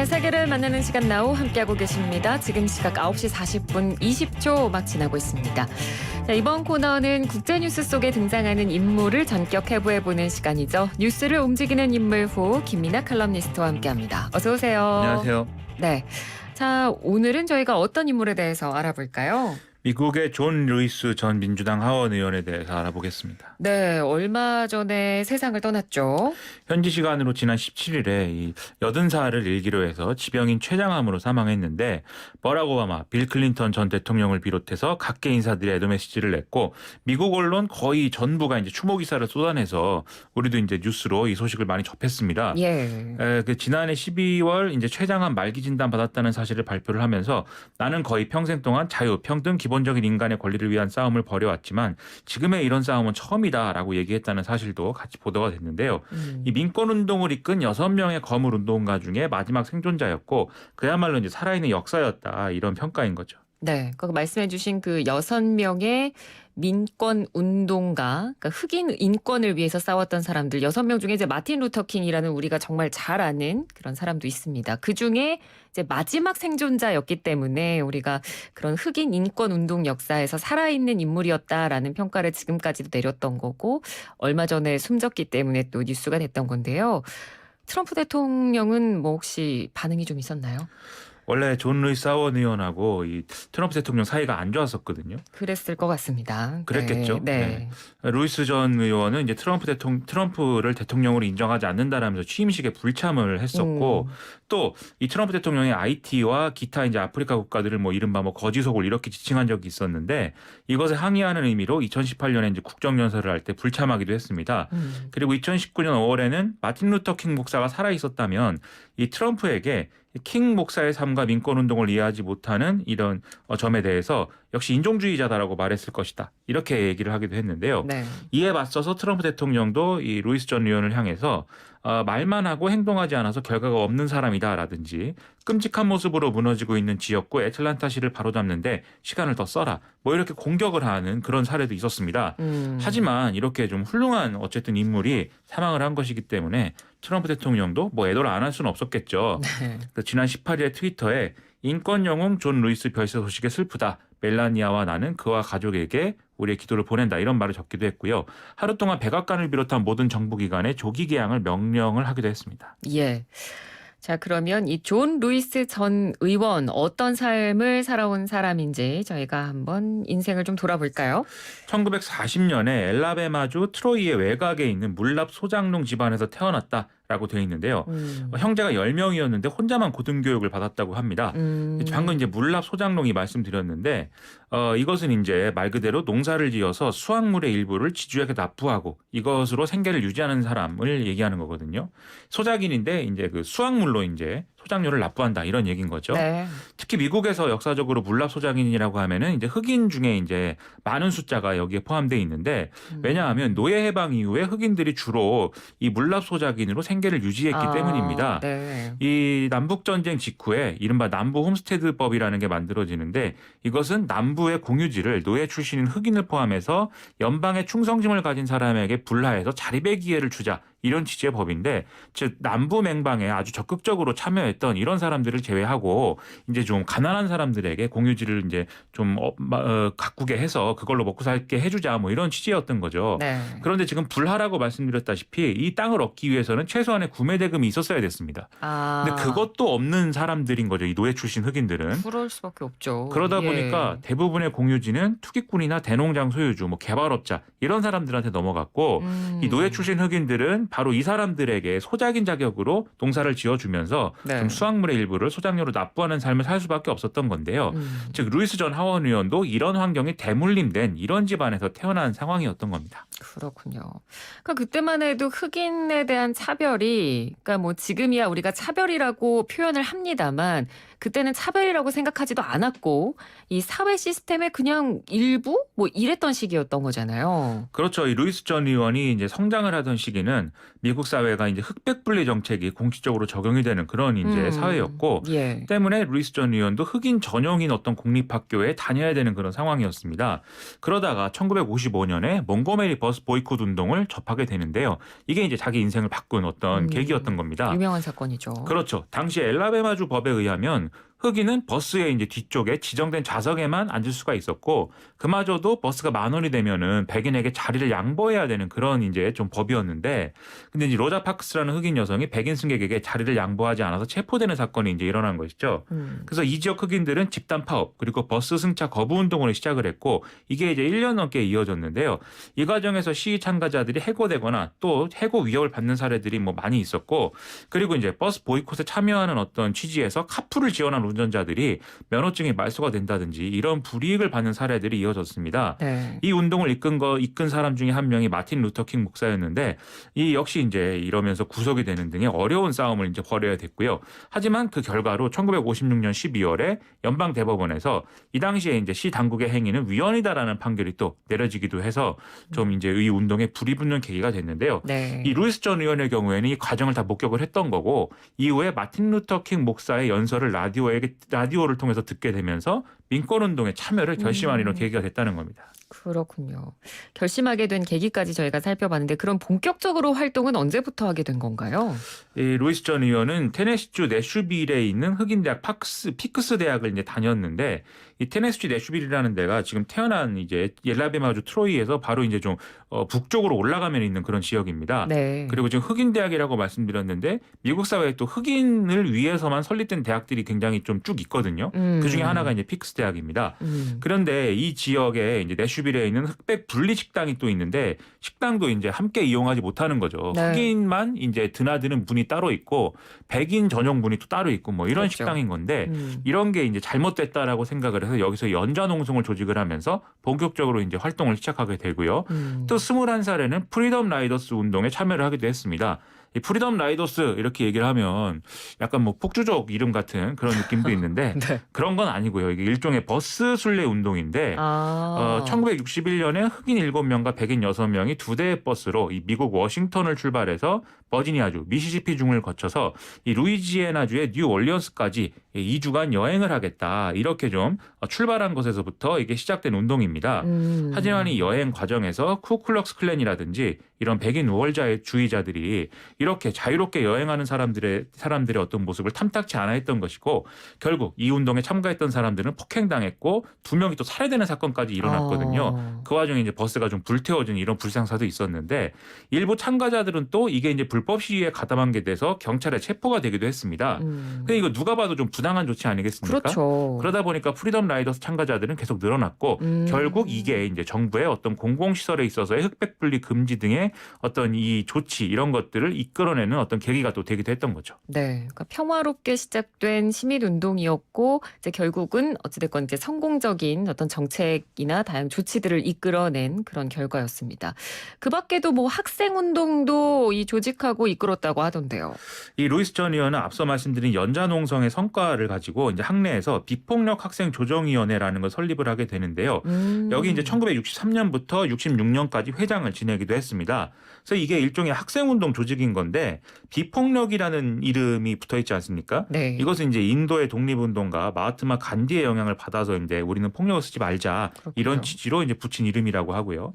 세계를 만나는 시간 나우 함께하고 계십니다. 지금 시각 9시 40분 20초 막 지나고 있습니다. 자, 이번 코너는 국제뉴스 속에 등장하는 인물을 전격 해부해보는 시간이죠. 뉴스를 움직이는 인물후 김민아 칼럼니스트와 함께합니다. 어서 오세요. 안녕하세요. 네. 자, 오늘은 저희가 어떤 인물에 대해서 알아볼까요? 미국의 존 루이스 전 민주당 하원 의원에 대해서 알아보겠습니다. 네, 얼마 전에 세상을 떠났죠. 현지 시간으로 지난 17일에 이 80살을 일기로 해서 지병인 췌장암으로 사망했는데 버락 오바마, 빌 클린턴 전 대통령을 비롯해서 각계 인사들이 애도 메시지를 냈고 미국 언론 거의 전부가 이제 추모 기사를 쏟아내서 우리도 이제 뉴스로 이 소식을 많이 접했습니다. 예. 지난해 12월 이제 췌장암 말기 진단 받았다는 사실을 발표를 하면서 나는 거의 평생 동안 자유, 평등, 기본적인 인간의 권리를 위한 싸움을 벌여왔지만 지금의 이런 싸움은 처음이다라고 얘기했다는 사실도 같이 보도가 됐는데요. 이 민권운동을 이끈 6명의 거물 운동가 중에 마지막 생존자였고 그야말로 이제 살아있는 역사였다 이런 평가인 거죠. 네, 그 말씀해 주신 그 6명의 민권 운동가, 그러니까 흑인 인권을 위해서 싸웠던 사람들 6명 중에 이제 마틴 루터 킹이라는 우리가 정말 잘 아는 그런 사람도 있습니다. 그중에 이제 마지막 생존자였기 때문에 우리가 그런 흑인 인권 운동 역사에서 살아있는 인물이었다라는 평가를 지금까지도 내렸던 거고 얼마 전에 숨졌기 때문에 또 뉴스가 됐던 건데요. 트럼프 대통령은 뭐 혹시 반응이 좀 있었나요? 원래 존 루이스 하원 의원하고 이 트럼프 대통령 사이가 안 좋았었거든요. 그랬을 것 같습니다. 그랬겠죠. 네. 루이스 전 의원은 이제 트럼프를 대통령으로 인정하지 않는다라면서 취임식에 불참을 했었고 또 이 트럼프 대통령이 IT와 기타 이제 아프리카 국가들을 뭐 이른바 뭐 거지속을 이렇게 지칭한 적이 있었는데 이것에 항의하는 의미로 2018년에 이제 국정연설을 할 때 불참하기도 했습니다. 그리고 2019년 5월에는 마틴 루터 킹 목사가 살아 있었다면 이 트럼프에게 킹 목사의 삶과 민권운동을 이해하지 못하는 이런 점에 대해서 역시 인종주의자다라고 말했을 것이다. 이렇게 얘기를 하기도 했는데요. 네. 이에 맞서서 트럼프 대통령도 이 루이스 전 의원을 향해서 말만 하고 행동하지 않아서 결과가 없는 사람이다라든지 끔찍한 모습으로 무너지고 있는 지역구 애틀란타시를 바로잡는데 시간을 더 써라. 뭐 이렇게 공격을 하는 그런 사례도 있었습니다. 하지만 이렇게 좀 훌륭한 어쨌든 인물이 사망을 한 것이기 때문에 트럼프 대통령도 뭐 애도를 안 할 수는 없었겠죠. 네. 지난 18일에 트위터에 인권 영웅 존 루이스 별세 소식에 슬프다. 멜라니아와 나는 그와 가족에게 우리의 기도를 보낸다. 이런 말을 적기도 했고요. 하루 동안 백악관을 비롯한 모든 정부기관에 조기 개항을 명령을 하기도 했습니다. 예. 자, 그러면 이 존 루이스 전 의원 어떤 삶을 살아온 사람인지 저희가 한번 인생을 좀 돌아볼까요? 1940년에 엘라베마주 트로이의 외곽에 있는 물납 소장농 집안에서 태어났다라고 되어 있는데요. 형제가 10명이었는데 혼자만 고등교육을 받았다고 합니다. 방금 이제 물납 소장농이 말씀드렸는데 이것은 이제 말 그대로 농사를 지어서 수확물의 일부를 지주에게 납부하고 이것으로 생계를 유지하는 사람을 얘기하는 거거든요. 소작인인데 이제 그 수확물로 이제 소작료를 납부한다 이런 얘기인 거죠. 네. 특히 미국에서 역사적으로 물납 소작인이라고 하면은 이제 흑인 중에 이제 많은 숫자가 여기에 포함되어 있는데 왜냐하면 노예 해방 이후에 흑인들이 주로 이 물납 소작인으로 생계를 유지했기 때문입니다. 네. 이 남북 전쟁 직후에 이른바 남부 홈스테드법이라는 게 만들어지는데 이것은 남부의 공유지를 노예 출신인 흑인을 포함해서 연방의 충성심을 가진 사람에게 분라해서 자립의 기회를 주자. 이런 취지의 법인데 즉 남부 맹방에 아주 적극적으로 참여했던 이런 사람들을 제외하고 이제 좀 가난한 사람들에게 공유지를 이제 좀 가꾸게 해서 그걸로 먹고 살게 해주자 뭐 이런 취지였던 거죠. 네. 그런데 지금 불하라고 말씀드렸다시피 이 땅을 얻기 위해서는 최소한의 구매 대금이 있었어야 됐습니다. 근데 그것도 없는 사람들인 거죠. 이 노예 출신 흑인들은. 그럴 수밖에 없죠. 그러다 예. 보니까 대부분의 공유지는 투기꾼이나 대농장 소유주, 뭐 개발업자 이런 사람들한테 넘어갔고 이 노예 출신 흑인들은 바로 이 사람들에게 소작인 자격으로 농사를 지어주면서 네. 좀 수확물의 일부를 소작료로 납부하는 삶을 살 수밖에 없었던 건데요. 즉 루이스 전 하원 의원도 이런 환경이 대물림된 이런 집안에서 태어난 상황이었던 겁니다. 그렇군요. 그러니까 그때만 해도 흑인에 대한 차별이, 그러니까 뭐 지금이야 우리가 차별이라고 표현을 합니다만 그때는 차별이라고 생각하지도 않았고 이 사회 시스템의 그냥 일부 뭐 이랬던 시기였던 거잖아요. 그렇죠. 이 루이스 전 의원이 이제 성장을 하던 시기는 미국 사회가 이제 흑백 분리 정책이 공식적으로 적용이 되는 그런 이제 사회였고 예. 때문에 루이스 전 의원도 흑인 전용인 어떤 공립학교에 다녀야 되는 그런 상황이었습니다. 그러다가 1955년에 몽고메리 버스 보이콧 운동을 접하게 되는데요. 이게 이제 자기 인생을 바꾼 어떤 계기였던 겁니다. 유명한 사건이죠. 그렇죠. 당시 엘라베마주 법에 의하면 흑인은 버스의 이제 뒤쪽에 지정된 좌석에만 앉을 수가 있었고 그마저도 버스가 10,000원이 되면은 백인에게 자리를 양보해야 되는 그런 이제 좀 법이었는데 근데 이제 로자 파크스라는 흑인 여성이 백인 승객에게 자리를 양보하지 않아서 체포되는 사건이 이제 일어난 것이죠. 그래서 이 지역 흑인들은 집단 파업 그리고 버스 승차 거부 운동을 시작을 했고 이게 이제 1년 넘게 이어졌는데요. 이 과정에서 시위 참가자들이 해고되거나 또 해고 위협을 받는 사례들이 뭐 많이 있었고 그리고 이제 버스 보이콧에 참여하는 어떤 취지에서 카풀을 지원한 운전자들이 면허증이 말소가 된다든지 이런 불이익을 받는 사례들이 이어졌습니다. 네. 이 운동을 이끈 사람 중에 한 명이 마틴 루터킹 목사였는데 이 역시 이제 이러면서 구속이 되는 등의 어려운 싸움을 이제 벌여야 됐고요. 하지만 그 결과로 1956년 12월에 연방 대법원에서 이 당시에 이제 시 당국의 행위는 위헌이다라는 판결이 또 내려지기도 해서 좀 이제 이 운동에 불이 붙는 계기가 됐는데요. 네. 이 루이스 전 의원의 경우에는 이 과정을 다 목격을 했던 거고 이후에 마틴 루터킹 목사의 연설을 라디오를 통해서 듣게 되면서 민권운동에 참여를 결심한 이런 계기가 됐다는 겁니다. 그렇군요. 결심하게 된 계기까지 저희가 살펴봤는데 그럼 본격적으로 활동은 언제부터 하게 된 건가요? 이 루이스 전 의원은 테네시주 내슈빌에 있는 흑인 대학 피크스 대학을 이제 다녔는데 이 테네시주 내슈빌이라는 데가 지금 태어난 이제 엘라베마주 트로이에서 바로 이제 좀 북쪽으로 올라가면 있는 그런 지역입니다. 네. 그리고 지금 흑인 대학이라고 말씀드렸는데 미국 사회에 또 흑인을 위해서만 설립된 대학들이 굉장히 좀 쭉 있거든요. 그 중에 하나가 이제 피크스 대학입니다. 그런데 이 지역에 이제 내슈빌에 있는 흑백 분리 식당이 또 있는데 식당도 이제 함께 이용하지 못하는 거죠. 네. 흑인만 이제 드나드는 문이 따로 있고 백인 전용 문이 또 따로 있고 뭐 이런 그렇죠. 식당인 건데 이런 게 이제 잘못됐다라고 생각을 해서 여기서 연좌 농성을 조직을 하면서 본격적으로 이제 활동을 시작하게 되고요. 또 21살에는 프리덤 라이더스 운동에 참여를 하기도 했습니다. 이 프리덤 라이더스 이렇게 얘기를 하면 약간 뭐 폭주족 이름 같은 그런 느낌도 있는데 네. 그런 건 아니고요. 이게 일종의 버스 순례 운동인데 1961년에 흑인 7명과 백인 6명이 두 대의 버스로 이 미국 워싱턴을 출발해서 버지니아주, 미시시피 중을 거쳐서 이 루이지애나주의 뉴올리언스까지 2주간 여행을 하겠다. 이렇게 좀 출발한 것에서부터 이게 시작된 운동입니다. 하지만 이 여행 과정에서 쿠클럭스 클랜이라든지 이런 백인 우월주의자들이 이렇게 자유롭게 여행하는 사람들의 어떤 모습을 탐탁치 않아 했던 것이고 결국 이 운동에 참가했던 사람들은 폭행당했고 2명이 또 살해되는 사건까지 일어났거든요. 그 와중에 이제 버스가 좀 불태워진 이런 불상사도 있었는데 일부 참가자들은 또 이게 이제 불법 시위에 가담한 게 돼서 경찰에 체포가 되기도 했습니다. 근데 이거 누가 봐도 좀 부당한 조치 아니겠습니까? 그렇죠. 그러다 보니까 프리덤 라이더스 참가자들은 계속 늘어났고 결국 이게 이제 정부의 어떤 공공시설에 있어서의 흑백 분리 금지 등의 어떤 이 조치 이런 것들을 이끌어내는 어떤 계기가 또 되기도 했던 거죠. 네, 그러니까 평화롭게 시작된 시민 운동이었고 이제 결국은 어찌됐건 이제 성공적인 어떤 정책이나 다양한 조치들을 이끌어낸 그런 결과였습니다. 그 밖에도 뭐 학생 운동도 이 조직하고 이끌었다고 하던데요. 이 루이스 전 의원은 앞서 말씀드린 연좌 농성의 성과를 가지고 이제 학내에서 비폭력 학생 조정위원회라는 걸 설립을 하게 되는데요. 여기 이제 1963년부터 66년까지 회장을 지내기도 했습니다. 그래서 이게 일종의 학생운동 조직인 건데 비폭력이라는 이름이 붙어 있지 않습니까? 네. 이것은 이제 인도의 독립운동가 마하트마 간디의 영향을 받아서 이제 우리는 폭력을 쓰지 말자 그렇군요. 이런 취지로 이제 붙인 이름이라고 하고요.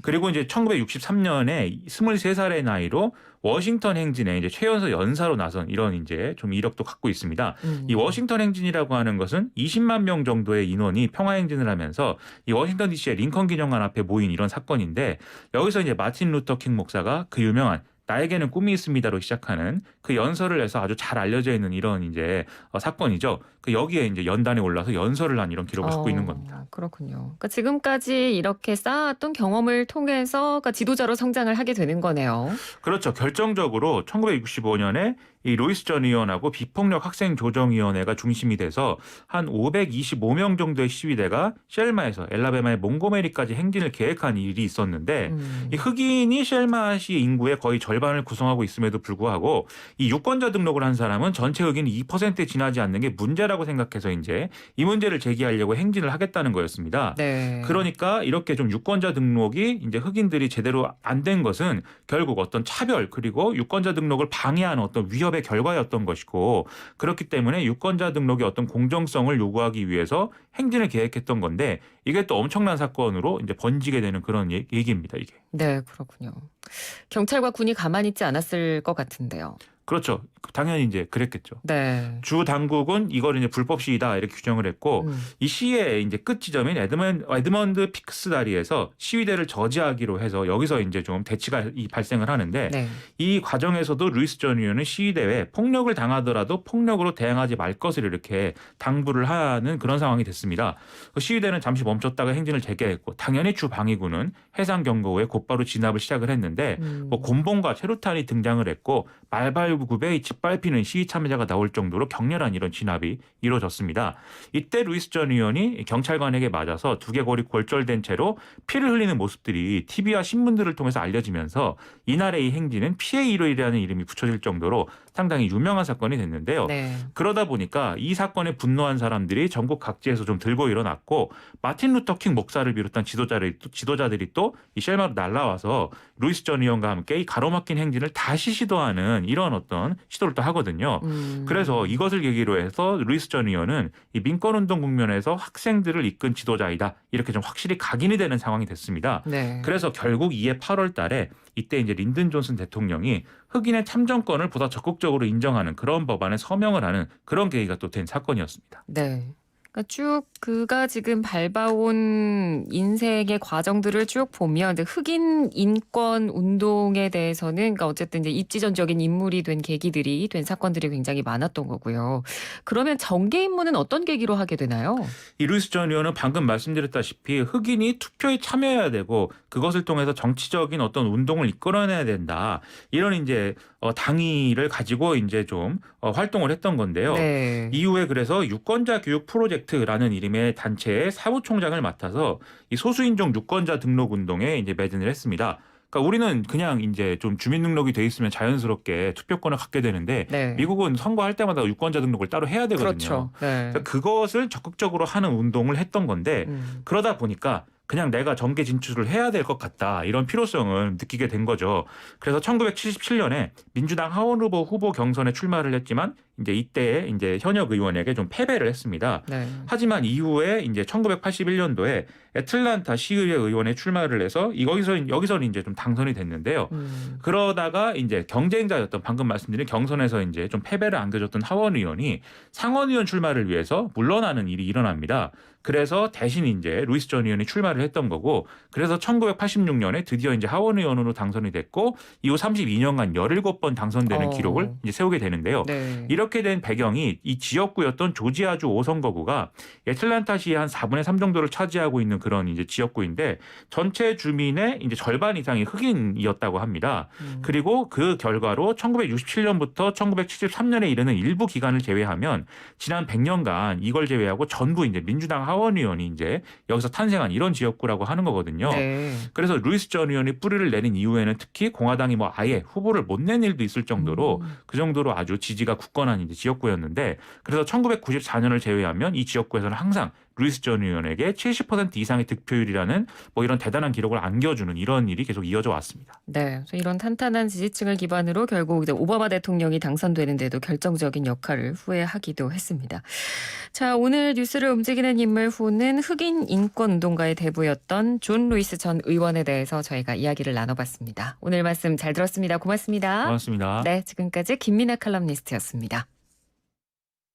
그리고 이제 1963년에 23살의 나이로 워싱턴 행진에 이제 최연소 연사로 나선 이런 이제 좀 이력도 갖고 있습니다. 이 워싱턴 행진이라고 하는 것은 20만 명 정도의 인원이 평화 행진을 하면서 이 워싱턴 DC의 링컨 기념관 앞에 모인 이런 사건인데 여기서 이제 마틴 루터 킹 목사가 그 유명한 나에게는 꿈이 있습니다로 시작하는 그 연설을 해서 아주 잘 알려져 있는 이런 이제 사건이죠. 그 여기에 이제 연단에 올라서 연설을 한 이런 기록을 갖고 있는 겁니다. 그렇군요. 그러니까 지금까지 이렇게 쌓았던 경험을 통해서 그러니까 지도자로 성장을 하게 되는 거네요. 그렇죠. 결정적으로 1965년에 이 루이스 전 의원하고 비폭력 학생 조정위원회가 중심이 돼서 한 525명 정도의 시위대가 셀마에서 엘라베마의 몽고메리까지 행진을 계획한 일이 있었는데 이 흑인이 셀마시 인구의 거의 절반을 구성하고 있음에도 불구하고 이 유권자 등록을 한 사람은 전체 흑인 2%에 지나지 않는 게 문제라고 생각해서 이제 이 문제를 제기하려고 행진을 하겠다는 거였습니다. 네. 그러니까 이렇게 좀 유권자 등록이 이제 흑인들이 제대로 안 된 것은 결국 어떤 차별 그리고 유권자 등록을 방해하는 어떤 위협의 결과였던 것이고 그렇기 때문에 유권자 등록의 어떤 공정성을 요구하기 위해서 행진을 계획했던 건데 이게 또 엄청난 사건으로 이제 번지게 되는 그런 얘기입니다. 이게. 네, 그렇군요. 경찰과 군이 가만히 있지 않았을 것 같은데요. 그렇죠. 당연히 이제 그랬겠죠. 네. 주 당국은 이걸 이제 불법 시위다 이렇게 규정을 했고 이 시위의 이제 끝 지점인 에드먼드 피크스 다리에서 시위대를 저지하기로 해서 여기서 이제 좀 대치가 발생을 하는데 네. 이 과정에서도 루이스 전 의원은 시위대에 폭력을 당하더라도 폭력으로 대응하지 말 것을 이렇게 당부를 하는 그런 상황이 됐습니다. 그 시위대는 잠시 멈췄다가 행진을 재개했고 당연히 주 방위군은 해상 경고에 곧바로 진압을 시작을 했는데 뭐 곤봉과 체루탄이 등장을 했고 말발굽에 짓밟히는 시위 참여자가 나올 정도로 격렬한 이런 진압이 이루어졌습니다. 이때 루이스 전 의원이 경찰관에게 맞아서 두개골이 골절된 채로 피를 흘리는 모습들이 TV와 신문들을 통해서 알려지면서 이날의 이 행진은 피해 일요일이라는 이름이 붙여질 정도로 상당히 유명한 사건이 됐는데요. 네. 그러다 보니까 이 사건에 분노한 사람들이 전국 각지에서 좀 들고 일어났고 마틴 루터 킹 목사를 비롯한 지도자들이 또 이 셀마로 날라와서 루이스 전 의원과 함께 이 가로막힌 행진을 다시 시도하는 이런 어떤 시도를 또 하거든요. 그래서 이것을 계기로 해서 루이스 전 의원은 이 민권운동 국면에서 학생들을 이끈 지도자이다. 이렇게 좀 확실히 각인이 되는 상황이 됐습니다. 네. 그래서 결국 이해 8월 달에 이때 이제 린든 존슨 대통령이 흑인의 참정권을 보다 적극적으로 인정하는 그런 법안에 서명을 하는 그런 계기가 또 된 사건이었습니다. 네. 그러니까 쭉 그가 지금 밟아온 인생의 과정들을 쭉 보면 흑인 인권 운동에 대해서는 그러니까 어쨌든 이제 입지전적인 인물이 된 계기들이 된 사건들이 굉장히 많았던 거고요. 그러면 정계 입문은 어떤 계기로 하게 되나요? 이 루이스 전 의원은 방금 말씀드렸다시피 흑인이 투표에 참여해야 되고 그것을 통해서 정치적인 어떤 운동을 이끌어내야 된다. 이런 이제 당위를 가지고 이제 좀 활동을 했던 건데요. 네. 이후에 그래서 유권자 교육 프로젝트라는 이름의 단체의 사무총장을 맡아서 이 소수인종 유권자 등록 운동에 이제 매진을 했습니다. 그러니까 우리는 그냥 이제 좀 주민등록이 돼 있으면 자연스럽게 투표권을 갖게 되는데 네. 미국은 선거할 때마다 유권자 등록을 따로 해야 되거든요. 그렇죠. 네. 그러니까 그것을 적극적으로 하는 운동을 했던 건데 그러다 보니까 그냥 내가 정계 진출을 해야 될 것 같다. 이런 필요성을 느끼게 된 거죠. 그래서 1977년에 민주당 하원 후보 경선에 출마를 했지만 이제 이때 이제 현역 의원에게 좀 패배를 했습니다. 네. 하지만 이후에 이제 1981년도에 애틀란타 시의회 의원에 출마를 해서 여기서는 이제 좀 당선이 됐는데요. 그러다가 이제 경쟁자였던 방금 말씀드린 경선에서 이제 좀 패배를 안겨줬던 하원 의원이 상원 의원 출마를 위해서 물러나는 일이 일어납니다. 그래서 대신 이제 루이스 전 의원이 출마를 했던 거고 그래서 1986년에 드디어 이제 하원 의원으로 당선이 됐고 이후 32년간 17번 당선되는 기록을 이제 세우게 되는데요. 네. 이렇게 된 배경이 이 지역구였던 조지아주 5선거구가 애틀란타시의 한 4분의 3 정도를 차지하고 있는 그런 이제 지역구인데 전체 주민의 이제 절반 이상이 흑인이었다고 합니다. 그리고 그 결과로 1967년부터 1973년에 이르는 일부 기간을 제외하면 지난 100년간 이걸 제외하고 전부 이제 민주당 하원 의원이 이제 여기서 탄생한 이런 지역구라고 하는 거거든요. 네. 그래서 루이스 전 의원이 뿌리를 내린 이후에는 특히 공화당이 뭐 아예 후보를 못 낸 일도 있을 정도로 그 정도로 아주 지지가 굳건한 이제 지역구였는데 그래서 1994년을 제외하면 이 지역구에서는 항상 루이스 전 의원에게 70% 이상의 득표율이라는 뭐 이런 대단한 기록을 안겨주는 이런 일이 계속 이어져 왔습니다. 네, 그래서 이런 탄탄한 지지층을 기반으로 결국 이제 오바마 대통령이 당선되는데도 결정적인 역할을 후회하기도 했습니다. 자, 오늘 뉴스를 움직이는 인물 후는 흑인 인권 운동가의 대부였던 존 루이스 전 의원에 대해서 저희가 이야기를 나눠봤습니다. 오늘 말씀 잘 들었습니다. 고맙습니다. 고맙습니다. 네, 지금까지 김민아 칼럼니스트였습니다.